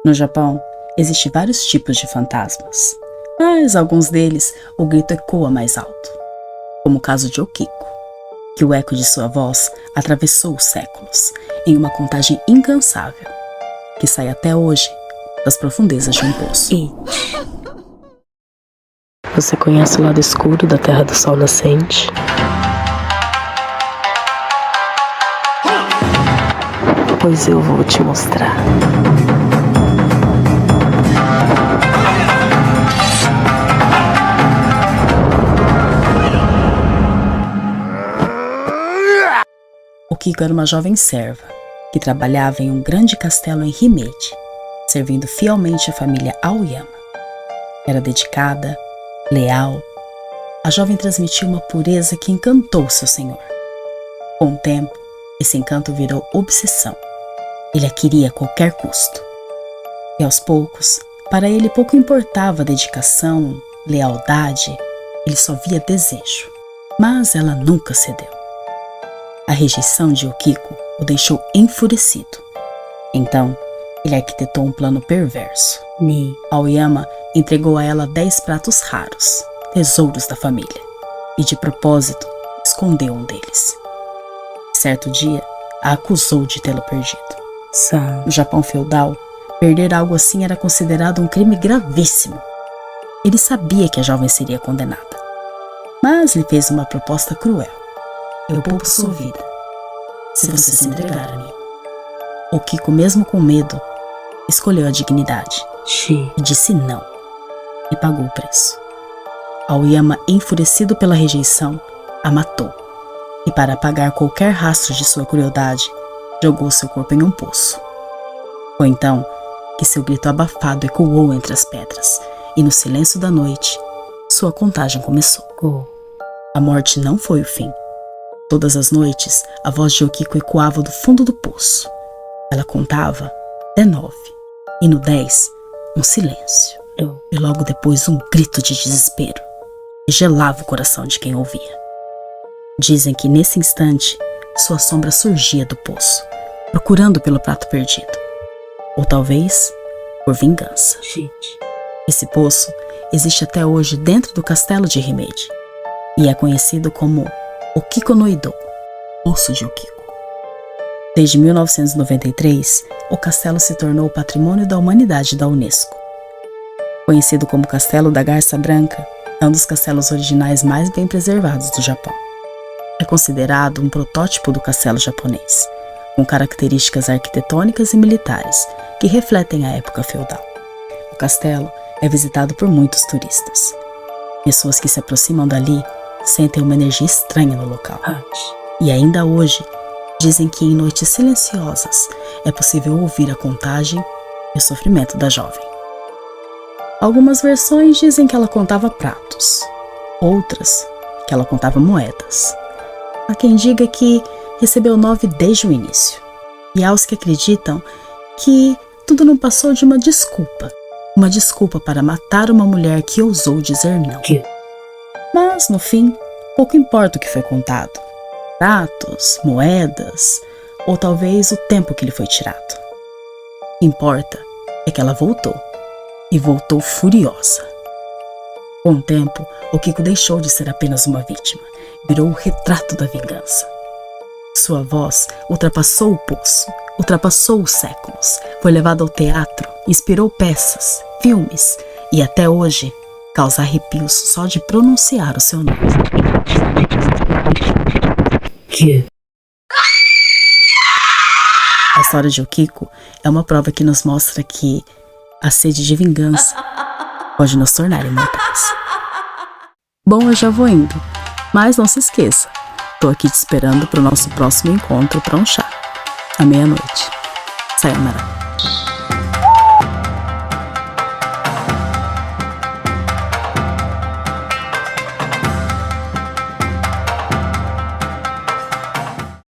No Japão, existem vários tipos de fantasmas, mas alguns deles o grito ecoa mais alto, como o caso de Okiko, que o eco de sua voz atravessou os séculos em uma contagem incansável, que sai até hoje das profundezas de um poço. Você conhece o lado escuro da Terra do Sol Nascente? Pois eu vou te mostrar. Okiko era uma jovem serva que trabalhava em um grande castelo em Himeji, servindo fielmente a família Aoyama. Era dedicada, leal. A jovem transmitia uma pureza que encantou seu senhor. Com o tempo, esse encanto virou obsessão. Ele a queria a qualquer custo. E aos poucos, para ele pouco importava a dedicação, lealdade, ele só via desejo. Mas ela nunca cedeu. A rejeição de Okiko o deixou enfurecido. Então, ele arquitetou um plano perverso. Aoyama entregou a ela 10 pratos raros, tesouros da família, e de propósito escondeu um deles. Certo dia, a acusou de tê-lo perdido. No Japão feudal, perder algo assim era considerado um crime gravíssimo. Ele sabia que a jovem seria condenada, mas lhe fez uma proposta cruel. Eu poupo sua vida, se você se entregar a mim. Okiko, mesmo com medo, escolheu a dignidade e disse não, e pagou o preço. Aoyama, enfurecido pela rejeição, a matou, e para apagar qualquer rastro de sua crueldade, jogou seu corpo em um poço. Foi então que seu grito abafado ecoou entre as pedras, e no silêncio da noite, sua contagem começou. A morte não foi o fim. Todas as noites, a voz de Okiko ecoava do fundo do poço. Ela contava até 9, e no 10, um silêncio. E logo depois um grito de desespero, que gelava o coração de quem ouvia. Dizem que nesse instante, sua sombra surgia do poço, procurando pelo prato perdido. Ou talvez, por vingança. Esse poço existe até hoje dentro do castelo de Himeji, e é conhecido como Okiko no Ido, Poço de Okiko. Desde 1993, o castelo se tornou Patrimônio da Humanidade da Unesco. Conhecido como Castelo da Garça Branca, é um dos castelos originais mais bem preservados do Japão. É considerado um protótipo do castelo japonês, com características arquitetônicas e militares que refletem a época feudal. O castelo é visitado por muitos turistas. Pessoas que se aproximam dali sentem uma energia estranha no local. E ainda hoje, dizem que em noites silenciosas é possível ouvir a contagem e o sofrimento da jovem. Algumas versões dizem que ela contava pratos, outras que ela contava moedas. Há quem diga que recebeu 9 desde o início, e há os que acreditam que tudo não passou de uma desculpa para matar uma mulher que ousou dizer não. Mas, no fim, pouco importa o que foi contado. Pratos, moedas, ou talvez o tempo que lhe foi tirado. O que importa é que ela voltou, e voltou furiosa. Com o tempo, Okiko deixou de ser apenas uma vítima, virou o retrato da vingança. Sua voz ultrapassou o poço, ultrapassou os séculos, foi levada ao teatro, inspirou peças, filmes, e até hoje causa arrepios só de pronunciar o seu nome. A história de Okiko é uma prova que nos mostra que a sede de vingança pode nos tornar imortais. Bom, eu já vou indo, mas não se esqueça, tô aqui te esperando para o nosso próximo encontro para um chá, à meia-noite. Sayonara.